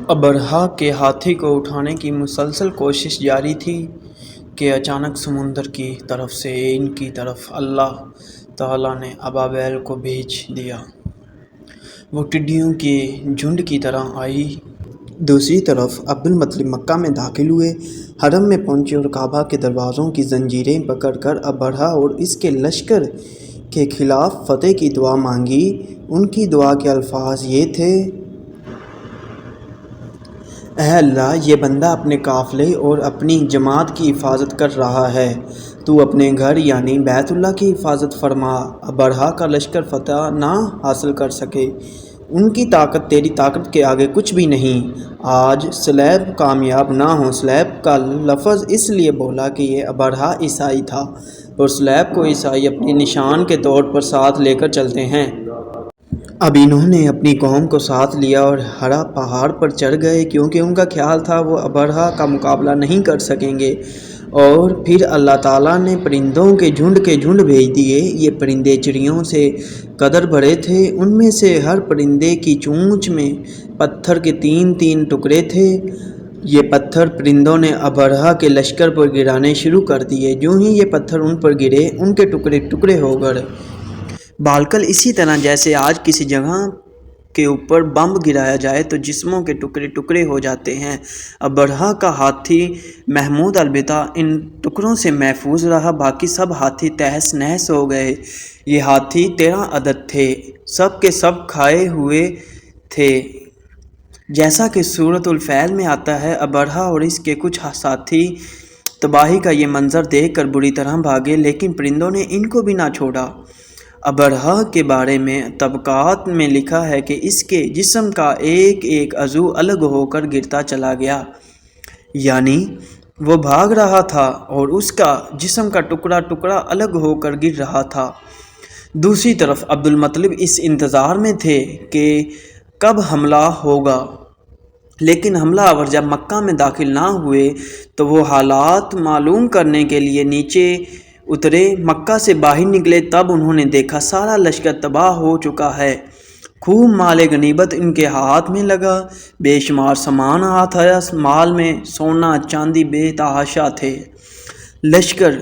ابرہہ کے ہاتھی کو اٹھانے کی مسلسل کوشش جاری تھی کہ اچانک سمندر کی طرف سے ان کی طرف اللہ تعالیٰ نے ابابیل کو بھیج دیا۔ وہ ٹڈیوں کے جھنڈ کی طرح آئی۔ دوسری طرف عبدالمطلب مکہ میں داخل ہوئے، حرم میں پہنچے اور کعبہ کے دروازوں کی زنجیریں پکڑ کر ابرہہ اور اس کے لشکر کے خلاف فتح کی دعا مانگی۔ ان کی دعا کے الفاظ یہ تھے: اے اللہ، یہ بندہ اپنے قافلے اور اپنی جماعت کی حفاظت کر رہا ہے، تو اپنے گھر یعنی بیت اللہ کی حفاظت فرما۔ ابرہہ کا لشکر فتح نہ حاصل کر سکے، ان کی طاقت تیری طاقت کے آگے کچھ بھی نہیں۔ آج صلیب کامیاب نہ ہو۔ صلیب کا لفظ اس لیے بولا کہ یہ ابرہہ عیسائی تھا اور صلیب کو عیسائی اپنے نشان کے طور پر ساتھ لے کر چلتے ہیں۔ اب انہوں نے اپنی قوم کو ساتھ لیا اور ہرا پہاڑ پر چڑھ گئے، کیونکہ ان کا خیال تھا وہ ابرہہ کا مقابلہ نہیں کر سکیں گے۔ اور پھر اللہ تعالیٰ نے پرندوں کے جھنڈ بھیج دیے۔ یہ پرندے چڑیوں سے قدر بڑے تھے، ان میں سے ہر پرندے کی چونچ میں پتھر کے 3 ٹکڑے تھے۔ یہ پتھر پرندوں نے ابرہہ کے لشکر پر گرانے شروع کر دیے۔ جو ہی یہ پتھر ان پر گرے، ان کے ٹکڑے ہو گئے، بالکل اسی طرح جیسے آج کسی جگہ کے اوپر بم گرایا جائے تو جسموں کے ٹکڑے ہو جاتے ہیں۔ ابرہہ کا ہاتھی محمود البتہ ان ٹکڑوں سے محفوظ رہا، باقی سب ہاتھی تہس نہس ہو گئے۔ یہ ہاتھی 13 عدد تھے، سب کے سب کھائے ہوئے تھے۔ جیسا کہ سورۃ الفیل میں آتا ہے، ابرہہ اور اس کے کچھ ساتھی تباہی کا یہ منظر دیکھ کر بری طرح بھاگے، لیکن پرندوں نے ان کو بھی نہ چھوڑا۔ ابرہہ کے بارے میں طبقات میں لکھا ہے کہ اس کے جسم کا ایک عضو الگ ہو کر گرتا چلا گیا، یعنی وہ بھاگ رہا تھا اور اس کا جسم کا ٹکڑا الگ ہو کر گر رہا تھا۔ دوسری طرف عبدالمطلب اس انتظار میں تھے کہ کب حملہ ہوگا، لیکن حملہ آور جب مکہ میں داخل نہ ہوئے تو وہ حالات معلوم کرنے کے لیے نیچے اترے۔ مکہ سے باہر نکلے، تب انہوں نے دیکھا سارا لشکر تباہ ہو چکا ہے۔ خوب مال غنیمت ان کے ہاتھ میں لگا، بے شمار سامان ہاتھ آیا، مال میں سونا چاندی بے تحاشا تھے۔ لشکر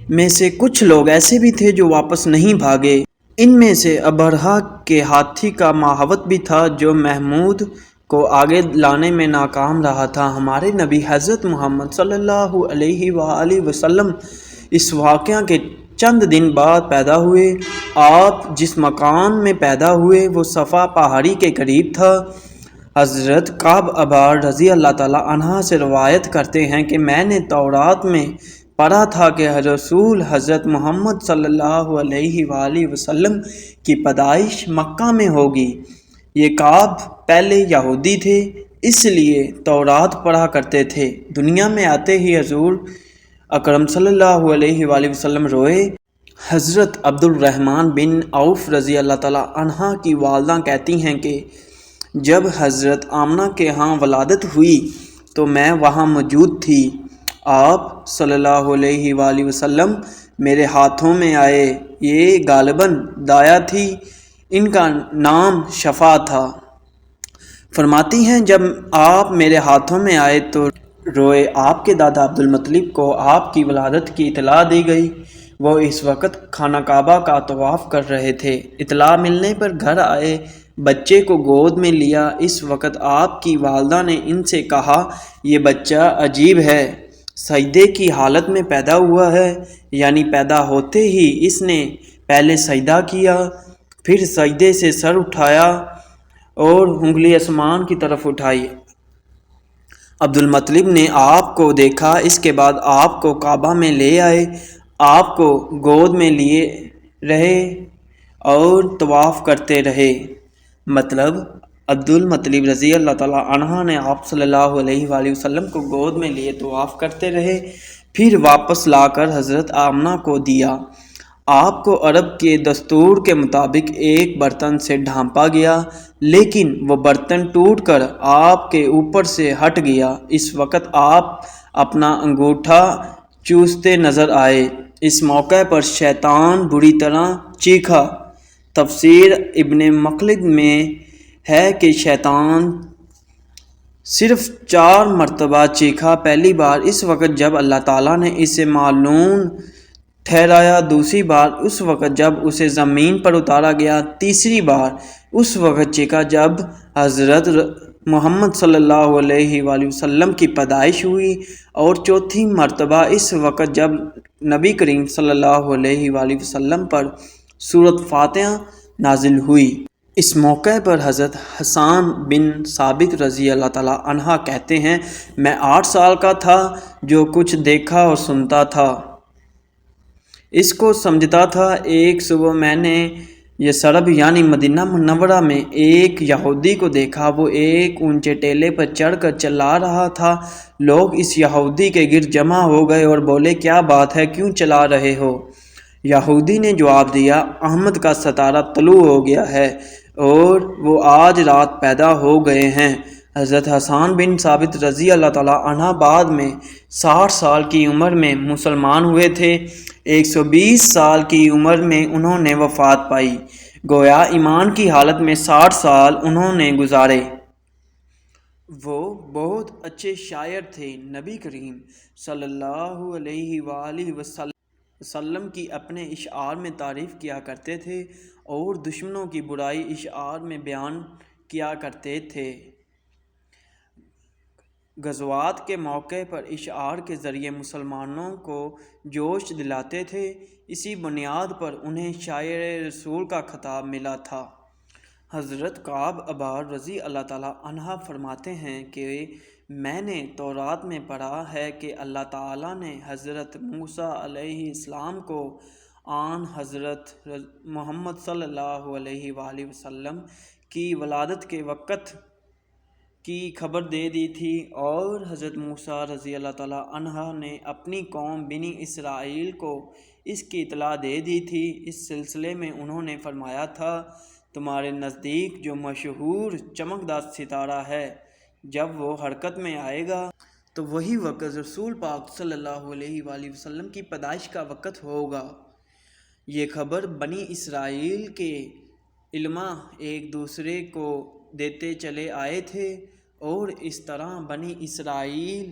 میں سے کچھ لوگ ایسے بھی تھے جو واپس نہیں بھاگے۔ ان میں سے ابرہہ کے ہاتھی کا ماہوت بھی تھا، جو محمود کو آگے لانے میں ناکام رہا تھا۔ ہمارے نبی حضرت محمد صلی اللہ علیہ وآلہ وسلم اس واقعہ کے چند دن بعد پیدا ہوئے۔ آپ جس مکان میں پیدا ہوئے وہ صفا پہاڑی کے قریب تھا۔ حضرت کعب احبار رضی اللہ تعالیٰ عنہ سے روایت کرتے ہیں کہ میں نے تورات میں پڑھا تھا کہ رسول حضرت محمد صلی اللہ علیہ وآلہ وسلم کی پیدائش مکہ میں ہوگی۔ یہ کعب پہلے یہودی تھے، اس لیے تورات پڑھا کرتے تھے۔ دنیا میں آتے ہی حضور اکرم صلی اللہ علیہ وآلہ وسلم روئے۔ حضرت عبد الرحمن بن عوف رضی اللہ تعالیٰ عنہ کی والدہ کہتی ہیں کہ جب حضرت آمنہ کے ہاں ولادت ہوئی تو میں وہاں موجود تھی۔ آپ صلی اللہ علیہ وآلہ وسلم میرے ہاتھوں میں آئے۔ یہ غالباً دایا تھی، ان کا نام شفا تھا۔ فرماتی ہیں جب آپ میرے ہاتھوں میں آئے تو روئے۔ آپ کے دادا عبدالمطلب کو آپ کی ولادت کی اطلاع دی گئی۔ وہ اس وقت خانہ کعبہ کا طواف کر رہے تھے۔ اطلاع ملنے پر گھر آئے، بچے کو گود میں لیا۔ اس وقت آپ کی والدہ نے ان سے کہا، یہ بچہ عجیب ہے، سجدے کی حالت میں پیدا ہوا ہے، یعنی پیدا ہوتے ہی اس نے پہلے سجدہ کیا، پھر سجدے سے سر اٹھایا اور انگلی آسمان کی طرف اٹھائی۔ عبدالمطلب نے آپ کو دیکھا، اس کے بعد آپ کو کعبہ میں لے آئے، آپ کو گود میں لیے رہے اور طواف کرتے رہے۔ مطلب عبدالمطلب رضی اللہ تعالیٰ عنہ نے آپ صلی اللہ علیہ وآلہ وسلم کو گود میں لیے طواف کرتے رہے، پھر واپس لا کر حضرت آمنہ کو دیا۔ آپ کو عرب کے دستور کے مطابق ایک برتن سے ڈھانپا گیا، لیکن وہ برتن ٹوٹ کر آپ کے اوپر سے ہٹ گیا۔ اس وقت آپ اپنا انگوٹھا چوستے نظر آئے۔ اس موقع پر شیطان بری طرح چیخا۔ تفسیر ابن مخلد میں ہے کہ شیطان صرف 4 مرتبہ چیخا، پہلی بار اس وقت جب اللہ تعالیٰ نے اسے معلوم ٹھہرایا، دوسری بار اس وقت جب اسے زمین پر اتارا گیا، تیسری بار اس وقت چیخا جب حضرت محمد صلی اللہ علیہ وآلہ وسلم کی پیدائش ہوئی، اور چوتھی مرتبہ اس وقت جب نبی کریم صلی اللہ علیہ وآلہ وسلم پر سورۃ فاتحہ نازل ہوئی۔ اس موقع پر حضرت حسان بن ثابت رضی اللہ تعالیٰ عنہ کہتے ہیں، میں 8 سال کا تھا، جو کچھ دیکھا اور سنتا تھا اس کو سمجھتا تھا۔ ایک صبح میں نے یثرب یعنی مدینہ منورہ میں ایک یہودی کو دیکھا، وہ ایک اونچے ٹیلے پر چڑھ کر چلا رہا تھا۔ لوگ اس یہودی کے گرد جمع ہو گئے اور بولے، کیا بات ہے، کیوں چلا رہے ہو؟ یہودی نے جواب دیا، احمد کا ستارہ طلوع ہو گیا ہے اور وہ آج رات پیدا ہو گئے ہیں۔ حضرت حسان بن ثابت رضی اللہ تعالیٰ عنہ بعد میں 60 سال کی عمر میں مسلمان ہوئے تھے۔ 120 سال کی عمر میں انہوں نے وفات پائی، گویا ایمان کی حالت میں 60 سال انہوں نے گزارے۔ وہ بہت اچھے شاعر تھے۔ نبی کریم صلی اللہ علیہ وآلہ وسلم کی اپنے اشعار میں تعریف کیا کرتے تھے اور دشمنوں کی برائی اشعار میں بیان کیا کرتے تھے۔ غزوات کے موقع پر اشعار کے ذریعے مسلمانوں کو جوش دلاتے تھے۔ اسی بنیاد پر انہیں شاعر رسول کا خطاب ملا تھا۔ حضرت کعب احبار رضی اللہ تعالیٰ عنہ فرماتے ہیں کہ میں نے تورات میں پڑھا ہے کہ اللہ تعالیٰ نے حضرت موسیٰ علیہ السلام کو آن حضرت محمد صلی اللہ علیہ وآلہ وسلم کی ولادت کے وقت کی خبر دے دی تھی، اور حضرت موسیٰ رضی اللہ تعالیٰ عنہ نے اپنی قوم بنی اسرائیل کو اس کی اطلاع دے دی تھی۔ اس سلسلے میں انہوں نے فرمایا تھا، تمہارے نزدیک جو مشہور چمکدار ستارہ ہے، جب وہ حرکت میں آئے گا تو وہی وقت رسول پاک صلی اللہ علیہ وآلہ وسلم کی پیدائش کا وقت ہوگا۔ یہ خبر بنی اسرائیل کے علماء ایک دوسرے کو دیتے چلے آئے تھے، اور اس طرح بنی اسرائیل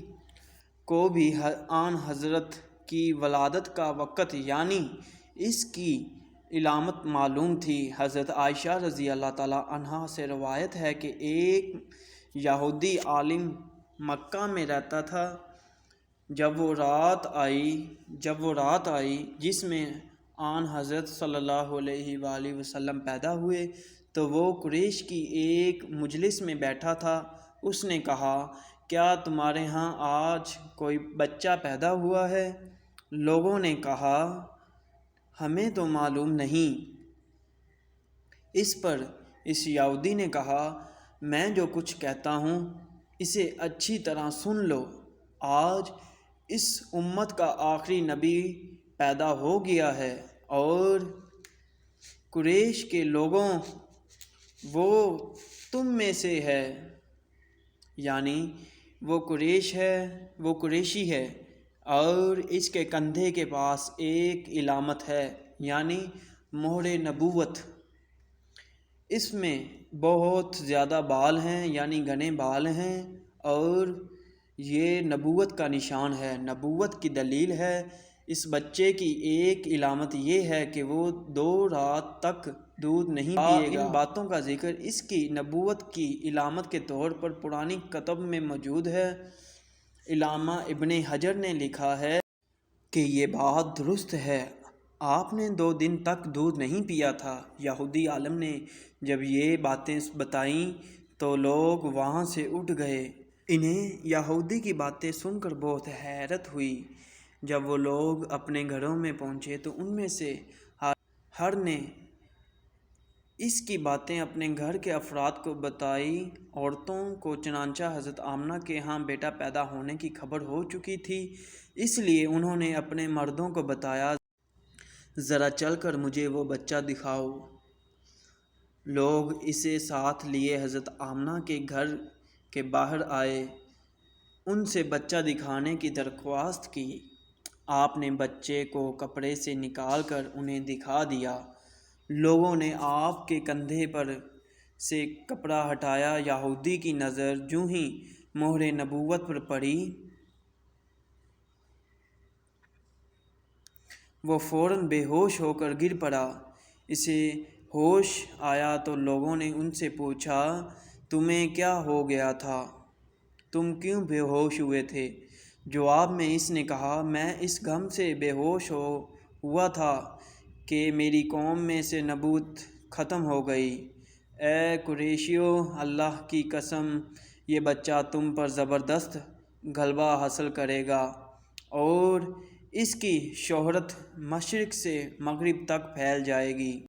کو بھی آن حضرت کی ولادت کا وقت یعنی اس کی علامت معلوم تھی۔ حضرت عائشہ رضی اللہ تعالیٰ عنہا سے روایت ہے کہ ایک یہودی عالم مکہ میں رہتا تھا۔ جب وہ رات آئی جس میں آن حضرت صلی اللہ علیہ وآلہ وسلم پیدا ہوئے، تو وہ قریش کی ایک مجلس میں بیٹھا تھا۔ اس نے کہا، کیا تمہارے ہاں آج کوئی بچہ پیدا ہوا ہے؟ لوگوں نے کہا، ہمیں تو معلوم نہیں۔ اس پر اس یہودی نے کہا، میں جو کچھ کہتا ہوں اسے اچھی طرح سن لو۔ آج اس امت کا آخری نبی پیدا ہو گیا ہے، اور قریش کے لوگوں وہ تم میں سے ہے، یعنی وہ قریشی ہے، اور اس کے کندھے کے پاس ایک علامت ہے، یعنی مہر نبوت۔ اس میں بہت زیادہ بال ہیں، یعنی گھنے بال ہیں، اور یہ نبوت کا نشان ہے، نبوت کی دلیل ہے۔ اس بچے کی ایک علامت یہ ہے کہ وہ 2 رات تک دودھ نہیں پیے گا۔ ان باتوں کا ذکر اس کی نبوت کی علامت کے طور پر پرانی کتب میں موجود ہے۔ علامہ ابن حجر نے لکھا ہے کہ یہ بات درست ہے، آپ نے 2 دن تک دودھ نہیں پیا تھا۔ یہودی عالم نے جب یہ باتیں بتائیں تو لوگ وہاں سے اٹھ گئے۔ انہیں یہودی کی باتیں سن کر بہت حیرت ہوئی۔ جب وہ لوگ اپنے گھروں میں پہنچے تو ان میں سے ہر نے اس کی باتیں اپنے گھر کے افراد کو بتائی۔ عورتوں کو چنانچہ حضرت آمنہ کے ہاں بیٹا پیدا ہونے کی خبر ہو چکی تھی، اس لیے انہوں نے اپنے مردوں کو بتایا، ذرا چل کر مجھے وہ بچہ دکھاؤ۔ لوگ اسے ساتھ لیے حضرت آمنہ کے گھر کے باہر آئے، ان سے بچہ دکھانے کی درخواست کی۔ آپ نے بچے کو کپڑے سے نکال کر انہیں دکھا دیا۔ لوگوں نے آپ کے کندھے پر سے کپڑا ہٹایا۔ یہودی کی نظر جوں ہی مہر نبوت پر پڑی، وہ فوراً بے ہوش ہو کر گر پڑا۔ اسے ہوش آیا تو لوگوں نے ان سے پوچھا، تمہیں کیا ہو گیا تھا؟ تم کیوں بے ہوش ہوئے تھے؟ جواب میں اس نے کہا، میں اس غم سے بے ہوش ہوا تھا کہ میری قوم میں سے نبوت ختم ہو گئی۔ اے قریشیو، اللہ کی قسم، یہ بچہ تم پر زبردست غلبہ حاصل کرے گا اور اس کی شہرت مشرق سے مغرب تک پھیل جائے گی۔